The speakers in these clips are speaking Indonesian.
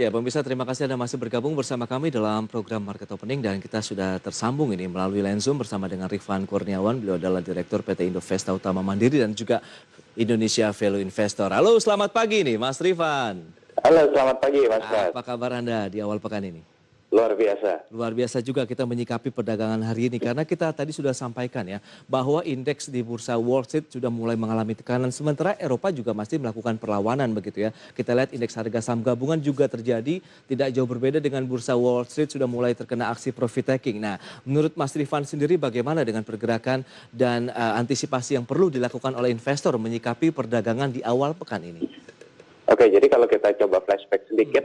Ya, pemirsa, terima kasih Anda masih bergabung bersama kami dalam program Market Opening dan kita sudah tersambung ini melalui line Zoom bersama dengan Rifan Kurniawan. Beliau adalah Direktur PT Indovesta Utama Mandiri dan juga Indonesia Value Investor. Halo, selamat pagi nih Mas Rifan. Halo, selamat pagi Mas Pras. Apa kabar Anda di awal pekan ini? Luar biasa. Luar biasa juga kita menyikapi perdagangan hari ini karena kita tadi sudah sampaikan ya bahwa indeks di bursa Wall Street sudah mulai mengalami tekanan sementara Eropa juga masih melakukan perlawanan begitu ya. Kita lihat indeks harga saham gabungan juga terjadi tidak jauh berbeda dengan bursa Wall Street sudah mulai terkena aksi profit taking. Nah, menurut Mas Rifan sendiri bagaimana dengan pergerakan dan antisipasi yang perlu dilakukan oleh investor menyikapi perdagangan di awal pekan ini? Oke, jadi kalau kita coba flashback sedikit,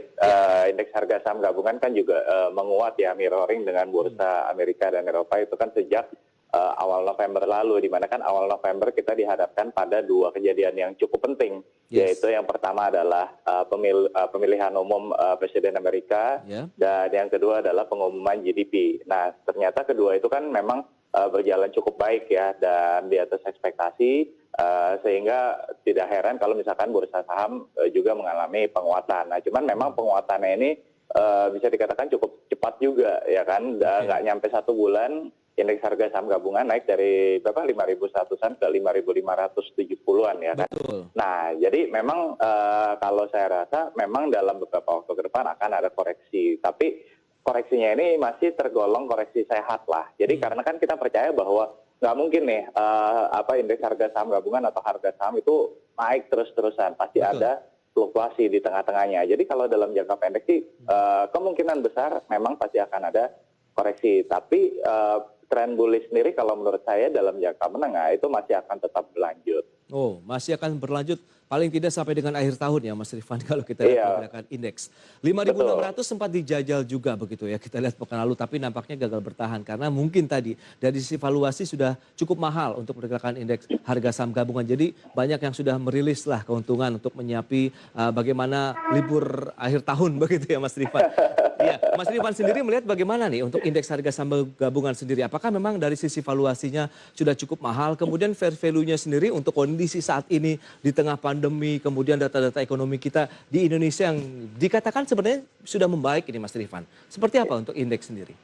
indeks harga saham gabungan kan juga menguat ya, mirroring dengan bursa Amerika dan Eropa itu kan sejak awal November lalu, di mana kan awal November kita dihadapkan pada dua kejadian yang cukup penting, yaitu yang pertama adalah pemilihan umum Presiden Amerika, dan yang kedua adalah pengumuman GDP. Nah, ternyata kedua itu kan memang berjalan cukup baik ya, dan di atas ekspektasi, sehingga tidak heran kalau misalkan bursa saham juga mengalami penguatan. Nah, cuman memang penguatannya ini bisa dikatakan cukup cepat juga ya kan, nggak nyampe 1 bulan indeks harga saham gabungan naik dari berapa 5.100-an ke 5.570-an ya kan. Betul. Nah, jadi memang kalau saya rasa memang dalam beberapa waktu ke depan akan ada koreksi, tapi koreksinya ini masih tergolong koreksi sehat lah. Jadi karena kan kita percaya bahwa nggak mungkin nih indeks harga saham gabungan atau harga saham itu naik terus-terusan, pasti ada fluktuasi di tengah-tengahnya. Jadi kalau dalam jangka pendek sih kemungkinan besar memang pasti akan ada koreksi, tapi tren bullish sendiri kalau menurut saya dalam jangka menengah itu masih akan tetap berlanjut. Oh, masih akan berlanjut paling tidak sampai dengan akhir tahun ya Mas Rifan kalau kita lihat pergerakan indeks. 5.600 sempat dijajal juga begitu ya kita lihat pekan lalu tapi nampaknya gagal bertahan karena mungkin tadi dari sisi valuasi sudah cukup mahal untuk pergerakan indeks harga saham gabungan. Jadi banyak yang sudah merilis lah keuntungan untuk menyiapi bagaimana libur akhir tahun begitu ya Mas Rifan. Iya, Mas Rifan sendiri melihat bagaimana nih untuk indeks harga saham gabungan sendiri? Apakah memang dari sisi valuasinya sudah cukup mahal? Kemudian fair value-nya sendiri untuk kondisi saat ini di tengah pandemi, kemudian data-data ekonomi kita di Indonesia yang dikatakan sebenarnya sudah membaik ini Mas Rifan. Seperti apa untuk indeks sendiri?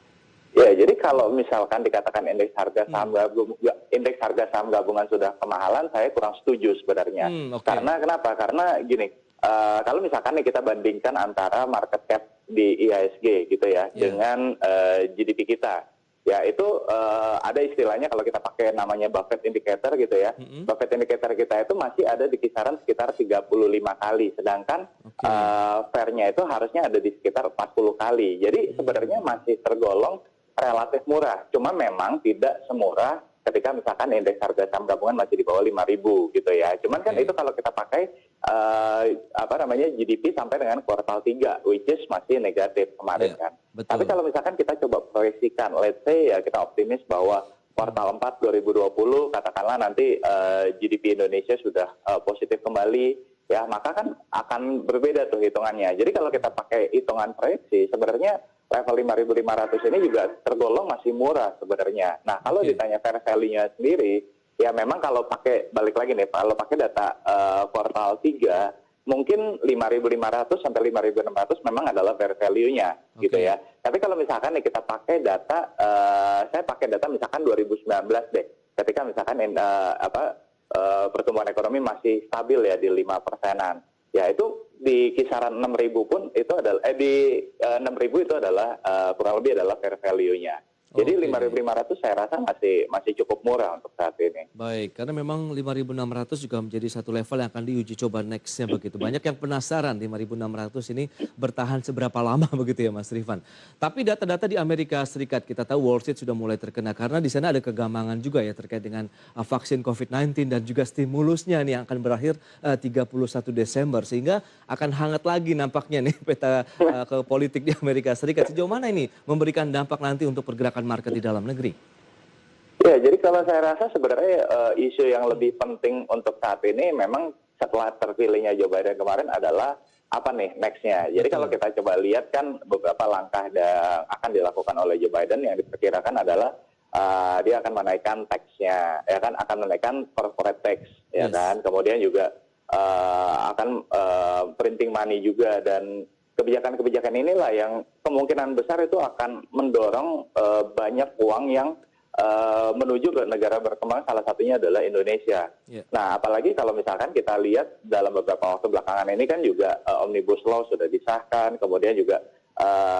Ya, jadi kalau misalkan dikatakan indeks harga saham gabungan sudah kemahalan, saya kurang setuju sebenarnya. Karena kenapa? Karena gini, kalau misalkan nih kita bandingkan antara market cap di IHSG gitu ya dengan GDP kita. Ya itu ada istilahnya kalau kita pakai namanya Buffett Indicator gitu ya. Buffett Indicator kita itu masih ada di kisaran sekitar 35 kali. Sedangkan fairnya itu harusnya ada di sekitar 40 kali. Jadi sebenarnya masih tergolong relatif murah. Cuma memang tidak semurah ketika misalkan indeks harga saham gabungan masih di bawah 5.000 gitu ya. Cuman kan itu kalau kita pakai GDP sampai dengan kuartal 3 which is masih negatif kemarin kan. Betul. Tapi kalau misalkan kita coba proyeksikan, let's say ya kita optimis bahwa kuartal 4 2020 katakanlah nanti GDP Indonesia sudah positif kembali ya, maka kan akan berbeda tuh hitungannya. Jadi kalau kita pakai hitungan proyeksi sebenarnya level 5.500 ini juga tergolong masih murah sebenarnya. Nah, kalau ditanya fair value-nya sendiri, ya memang kalau pakai, balik lagi nih, kalau pakai data kuartal 3, mungkin 5.500 sampai 5.600 memang adalah fair value-nya gitu ya. Tapi kalau misalkan nih kita pakai data, saya pakai data misalkan 2019 deh, ketika misalkan pertumbuhan ekonomi masih stabil ya di 5%-an. Ya itu di kisaran 6.000 pun itu adalah di 6.000 itu adalah kurang lebih adalah fair value-nya. Jadi 5.500 saya rasa masih cukup murah untuk saat ini. Baik, karena memang 5.600 juga menjadi satu level yang akan diuji coba next-nya begitu. Banyak yang penasaran 5.600 ini bertahan seberapa lama begitu ya Mas Rifan. Tapi data-data di Amerika Serikat kita tahu Wall Street sudah mulai terkena karena di sana ada kegambangan juga ya terkait dengan vaksin COVID-19 dan juga stimulusnya nih yang akan berakhir 31 Desember. Sehingga akan hangat lagi nampaknya nih peta ke politik di Amerika Serikat. Sejauh mana ini memberikan dampak nanti untuk pergerakan market di dalam negeri? Ya, jadi kalau saya rasa sebenarnya isu yang lebih penting untuk saat ini memang setelah terpilihnya Joe Biden kemarin adalah apa nih next-nya. Jadi kalau kita coba lihat kan beberapa langkah yang akan dilakukan oleh Joe Biden yang diperkirakan adalah dia akan menaikkan tax-nya, ya kan, akan menaikkan corporate tax, ya kan, kemudian juga akan printing money juga dan kebijakan-kebijakan inilah yang kemungkinan besar itu akan mendorong banyak uang yang menuju ke negara berkembang, salah satunya adalah Indonesia. Yeah. Nah, apalagi kalau misalkan kita lihat dalam beberapa waktu belakangan ini kan juga Omnibus Law sudah disahkan, kemudian juga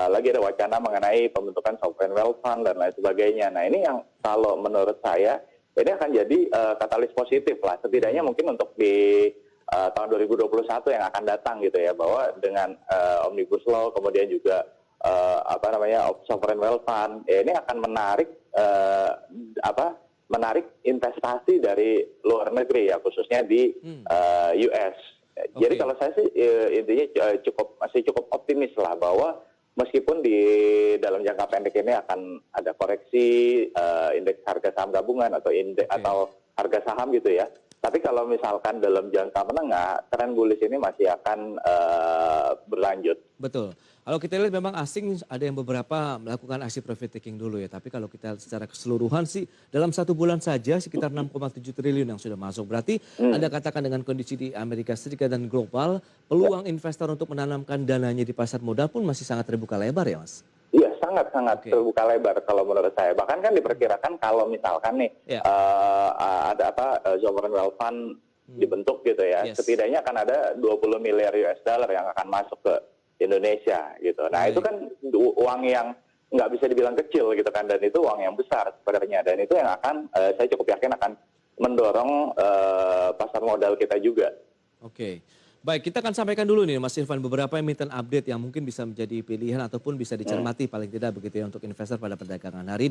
lagi ada wacana mengenai pembentukan sovereign wealth fund dan lain sebagainya. Nah, ini yang kalau menurut saya ini akan jadi katalis positif lah, setidaknya mungkin untuk di tahun 2021 yang akan datang gitu ya, bahwa dengan Omnibus Law kemudian juga sovereign wealth fund, ya ini akan menarik investasi dari luar negeri ya, khususnya di US. Jadi kalau saya sih intinya masih cukup optimis lah, bahwa meskipun di dalam jangka pendek ini akan ada koreksi indeks harga saham gabungan atau atau harga saham gitu ya. Tapi kalau misalkan dalam jangka menengah, tren bullish ini masih akan berlanjut. Betul. Kalau kita lihat memang asing ada yang beberapa melakukan aksi profit taking dulu ya. Tapi kalau kita secara keseluruhan sih dalam 1 bulan saja sekitar 6,7 triliun yang sudah masuk. Berarti Anda katakan dengan kondisi di Amerika Serikat dan global, peluang investor untuk menanamkan dananya di pasar modal pun masih sangat terbuka lebar ya Mas? Iya, sangat terbuka lebar kalau menurut saya. Bahkan kan diperkirakan kalau misalkan nih ada sovereign wealth fund dibentuk gitu ya, setidaknya akan ada 20 miliar US dollar yang akan masuk ke Indonesia gitu. Nah, itu kan uang yang nggak bisa dibilang kecil gitu kan, dan itu uang yang besar sebenarnya, dan itu yang akan saya cukup yakin akan mendorong pasar modal kita juga. Oke. Baik, kita akan sampaikan dulu nih Mas Irfan beberapa emiten update yang mungkin bisa menjadi pilihan ataupun bisa dicermati paling tidak begitu ya untuk investor pada perdagangan hari ini.